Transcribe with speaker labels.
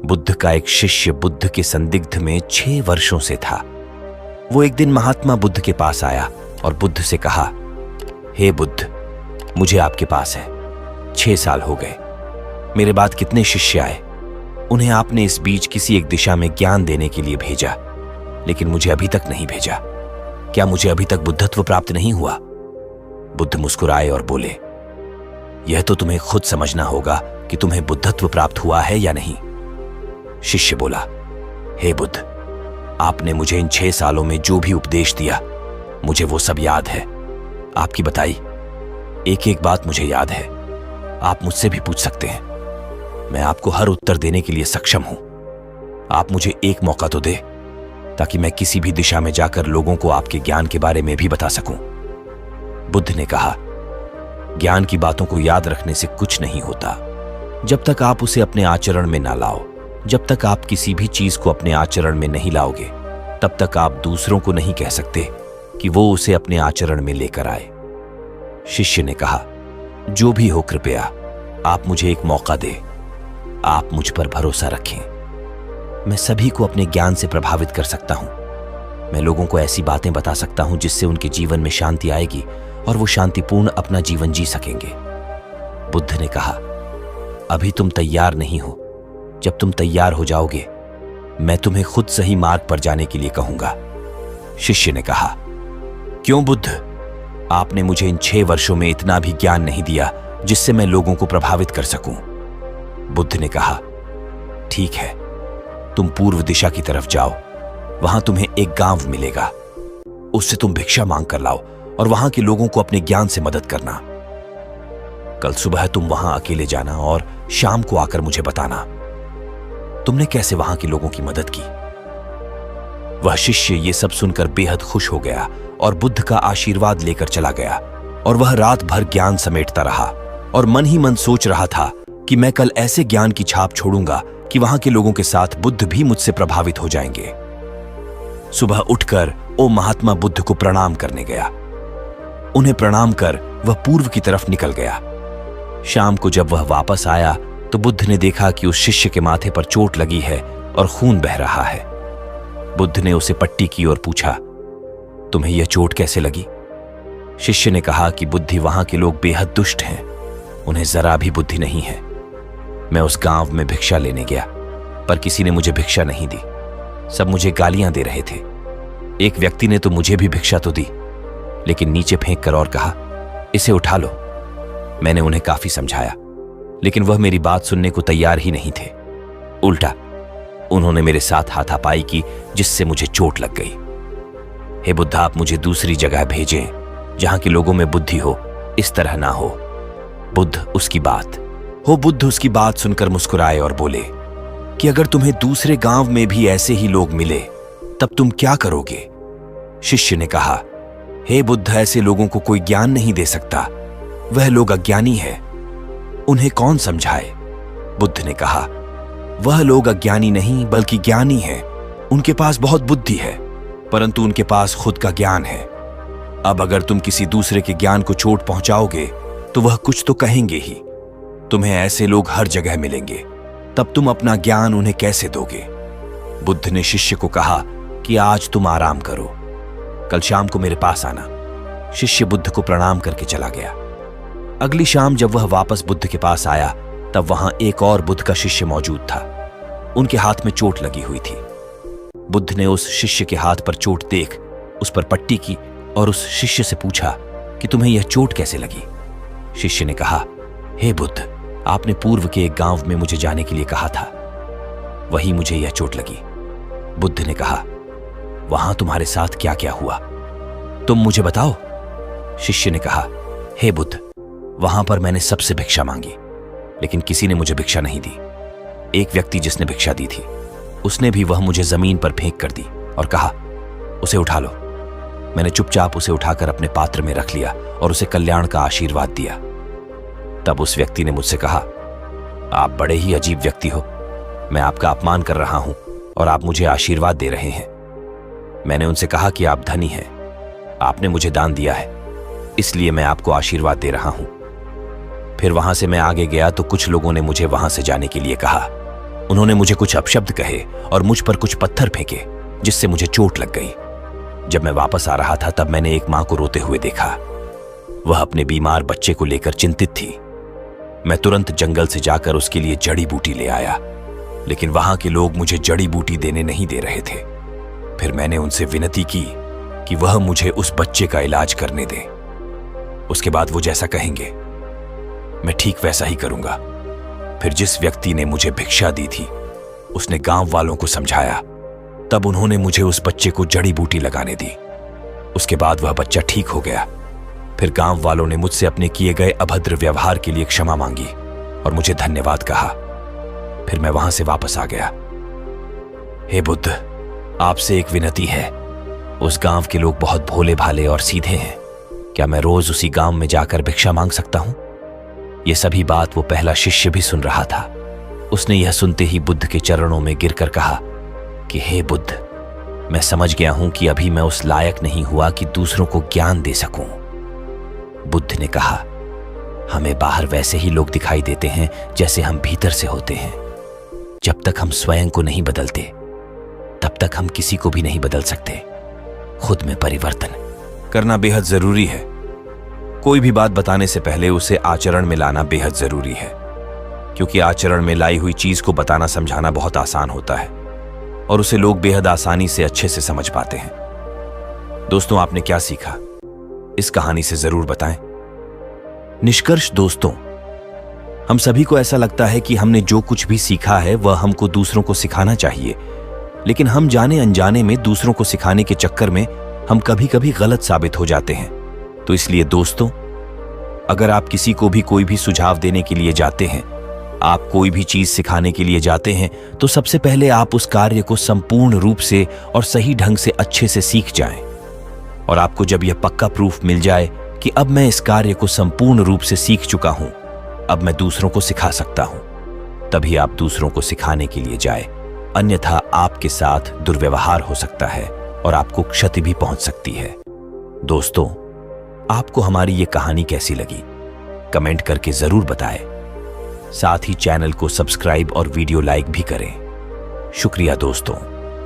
Speaker 1: बुद्ध का एक शिष्य बुद्ध के संदिग्ध में 6 वर्षों से था। वो एक दिन महात्मा बुद्ध के पास आया और बुद्ध से कहा, हे बुद्ध, मुझे आपके पास है 6 साल हो गए। मेरे बाद कितने शिष्य आए, उन्हें आपने इस बीच किसी एक दिशा में ज्ञान देने के लिए भेजा, लेकिन मुझे अभी तक नहीं भेजा। क्या मुझे अभी तक बुद्धत्व प्राप्त नहीं हुआ? बुद्ध मुस्कुराए और बोले, यह तो तुम्हें खुद समझना होगा कि तुम्हें बुद्धत्व प्राप्त हुआ है या नहीं। शिष्य बोला, हे बुद्ध, आपने मुझे इन 6 सालों में जो भी उपदेश दिया, मुझे वो सब याद है। आपकी बताई एक एक बात मुझे याद है। आप मुझसे भी पूछ सकते हैं, मैं आपको हर उत्तर देने के लिए सक्षम हूं। आप मुझे एक मौका तो दे, ताकि मैं किसी भी दिशा में जाकर लोगों को आपके ज्ञान के बारे में भी बता सकूं। बुद्ध ने कहा, ज्ञान की बातों को याद रखने से कुछ नहीं होता जब तक आप उसे अपने आचरण में ना लाओ। जब तक आप किसी भी चीज को अपने आचरण में नहीं लाओगे, तब तक आप दूसरों को नहीं कह सकते कि वो उसे अपने आचरण में लेकर आए। शिष्य ने कहा, जो भी हो, कृपया आप मुझे एक मौका दे। आप मुझ पर भरोसा रखें। मैं सभी को अपने ज्ञान से प्रभावित कर सकता हूं। मैं लोगों को ऐसी बातें बता सकता हूं जिससे उनके जीवन में शांति आएगी और वो शांतिपूर्ण अपना जीवन जी सकेंगे। बुद्ध ने कहा, अभी तुम तैयार नहीं हो। जब तुम तैयार हो जाओगे, मैं तुम्हें खुद सही मार्ग पर जाने के लिए कहूंगा। शिष्य ने कहा, क्यों बुद्ध? आपने मुझे इन 6 वर्षों में इतना भी ज्ञान नहीं दिया जिससे मैं लोगों को प्रभावित कर सकूं। बुद्ध ने कहा, ठीक है, तुम पूर्व दिशा की तरफ जाओ। वहां तुम्हें एक गांव मिलेगा। उससे तुम भिक्षा मांग कर लाओ और वहां के लोगों को अपने ज्ञान से मदद करना। कल सुबह तुम वहां अकेले जाना और शाम को आकर मुझे बताना तुमने कैसे वहां के लोगों की मदद की। वह शिष्य ये सब सुनकर बेहद खुश हो गया और बुद्ध का आशीर्वाद लेकर चला गया। और वह रात भर ज्ञान समेटता रहा और मन ही मन सोच रहा था कि मैं कल ऐसे ज्ञान की छाप छोड़ूंगा कि वहां के लोगों के साथ बुद्ध भी मुझसे प्रभावित हो जाएंगे। सुबह उठकर वो महात्मा बुद्ध को प्रणाम करने गया। उन्हें प्रणाम कर वह पूर्व की तरफ निकल गया। शाम को जब वह वापस आया तो बुद्ध ने देखा कि उस शिष्य के माथे पर चोट लगी है और खून बह रहा है। बुद्ध ने उसे पट्टी की और पूछा, तुम्हें यह चोट कैसे लगी? शिष्य ने कहा कि बुद्धि, वहां के लोग बेहद दुष्ट हैं, उन्हें जरा भी बुद्धि नहीं है। मैं उस गांव में भिक्षा लेने गया, पर किसी ने मुझे भिक्षा नहीं दी। सब मुझे गालियां दे रहे थे। एक व्यक्ति ने तो मुझे भी भिक्षा तो दी, लेकिन नीचे फेंक कर और कहा, इसे उठा लो। मैंने उन्हें काफी समझाया, लेकिन वह मेरी बात सुनने को तैयार ही नहीं थे। उल्टा उन्होंने मेरे साथ हाथापाई की, जिससे मुझे चोट लग गई। हे बुद्ध, आप मुझे दूसरी जगह भेजें जहां के लोगों में बुद्धि हो, इस तरह ना हो। बुद्ध उसकी बात सुनकर मुस्कुराए और बोले कि अगर तुम्हें दूसरे गांव में भी ऐसे ही लोग मिले, तब तुम क्या करोगे? शिष्य ने कहा, हे बुद्ध, ऐसे लोगों को कोई ज्ञान नहीं दे सकता। वह लोग अज्ञानी है, उन्हें कौन समझाए? बुद्ध ने कहा, वह लोग अज्ञानी नहीं बल्कि ज्ञानी हैं। उनके पास बहुत बुद्धि है, परंतु उनके पास खुद का ज्ञान है। अब अगर तुम किसी दूसरे के ज्ञान को चोट पहुंचाओगे तो वह कुछ तो कहेंगे ही। तुम्हें ऐसे लोग हर जगह मिलेंगे, तब तुम अपना ज्ञान उन्हें कैसे दोगे? बुद्ध ने शिष्य को कहा कि आज तुम आराम करो, कल शाम को मेरे पास आना। शिष्य बुद्ध को प्रणाम करके चला गया। अगली शाम जब वह वापस बुद्ध के पास आया, तब वहां एक और बुद्ध का शिष्य मौजूद था। उनके हाथ में चोट लगी हुई थी। बुद्ध ने उस शिष्य के हाथ पर चोट देख उस पर पट्टी की और उस शिष्य से पूछा कि तुम्हें यह चोट कैसे लगी? शिष्य ने कहा, हे बुद्ध, आपने पूर्व के एक गांव में मुझे जाने के लिए कहा था, वहीं मुझे यह चोट लगी। बुद्ध ने कहा, वहां तुम्हारे साथ क्या क्या हुआ, तुम मुझे बताओ। शिष्य ने कहा, हे बुद्ध, वहां पर मैंने सबसे भिक्षा मांगी, लेकिन किसी ने मुझे भिक्षा नहीं दी। एक व्यक्ति जिसने भिक्षा दी थी, उसने भी वह मुझे जमीन पर फेंक कर दी और कहा, उसे उठा लो। मैंने चुपचाप उसे उठाकर अपने पात्र में रख लिया और उसे कल्याण का आशीर्वाद दिया। तब उस व्यक्ति ने मुझसे कहा, आप बड़े ही अजीब व्यक्ति हो। मैं आपका अपमान कर रहा हूं और आप मुझे आशीर्वाद दे रहे हैं। मैंने उनसे कहा कि आप धनी हैं, आपने मुझे दान दिया है, इसलिए मैं आपको आशीर्वाद दे रहा हूं। फिर वहां से मैं आगे गया तो कुछ लोगों ने मुझे वहां से जाने के लिए कहा। उन्होंने मुझे कुछ अपशब्द कहे और मुझ पर कुछ पत्थर फेंके, जिससे मुझे चोट लग गई। जब मैं वापस आ रहा था तब मैंने एक मां को रोते हुए देखा। वह अपने बीमार बच्चे को लेकर चिंतित थी। मैं तुरंत जंगल से जाकर उसके लिए जड़ी बूटी ले आया, लेकिन वहां के लोग मुझे जड़ी बूटी देने नहीं दे रहे थे। फिर मैंने उनसे विनती की कि वह मुझे उस बच्चे का इलाज करने दें। उसके बाद वो जैसा कहेंगे मैं ठीक वैसा ही करूंगा। फिर जिस व्यक्ति ने मुझे भिक्षा दी थी उसने गांव वालों को समझाया। तब उन्होंने मुझे उस बच्चे को जड़ी बूटी लगाने दी। उसके बाद वह बच्चा ठीक हो गया। फिर गांव वालों ने मुझसे अपने किए गए अभद्र व्यवहार के लिए क्षमा मांगी और मुझे धन्यवाद कहा। फिर मैं वहां से वापस आ गया। हे बुद्ध, आपसे एक विनती है। उस गांव के लोग बहुत भोले भाले और सीधे हैं। क्या मैं रोज उसी गांव में जाकर भिक्षा मांग सकता हूं? यह सभी बात वो पहला शिष्य भी सुन रहा था। उसने यह सुनते ही बुद्ध के चरणों में गिरकर कहा कि हे बुद्ध, मैं समझ गया हूं कि अभी मैं उस लायक नहीं हुआ कि दूसरों को ज्ञान दे सकूं। बुद्ध ने कहा, हमें बाहर वैसे ही लोग दिखाई देते हैं जैसे हम भीतर से होते हैं। जब तक हम स्वयं को नहीं बदलते तब तक हम किसी को भी नहीं बदल सकते। खुद में परिवर्तन करना बेहद जरूरी है। कोई भी बात बताने से पहले उसे आचरण में लाना बेहद जरूरी है, क्योंकि आचरण में लाई हुई चीज को बताना समझाना बहुत आसान होता है और उसे लोग बेहद आसानी से अच्छे से समझ पाते हैं। दोस्तों, आपने क्या सीखा इस कहानी से जरूर बताएं। निष्कर्ष दोस्तों, हम सभी को ऐसा लगता है कि हमने जो कुछ भी सीखा है वह हमको दूसरों को सिखाना चाहिए, लेकिन हम जाने अनजाने में दूसरों को सिखाने के चक्कर में हम कभी कभी गलत साबित हो जाते हैं। तो इसलिए दोस्तों, अगर आप किसी को भी कोई भी सुझाव देने के लिए जाते हैं, आप कोई भी चीज सिखाने के लिए जाते हैं, तो सबसे पहले आप उस कार्य को संपूर्ण रूप से और सही ढंग से अच्छे से सीख जाएं। और आपको जब यह पक्का प्रूफ मिल जाए कि अब मैं इस कार्य को संपूर्ण रूप से सीख चुका हूं, अब मैं दूसरों को सिखा सकता हूं, तभी आप दूसरों को सिखाने के लिए जाए। अन्यथा आपके साथ दुर्व्यवहार हो सकता है और आपको क्षति भी पहुंच सकती है। दोस्तों, आपको हमारी ये कहानी कैसी लगी कमेंट करके जरूर बताएं। साथ ही चैनल को सब्सक्राइब और वीडियो लाइक भी करें। शुक्रिया दोस्तों।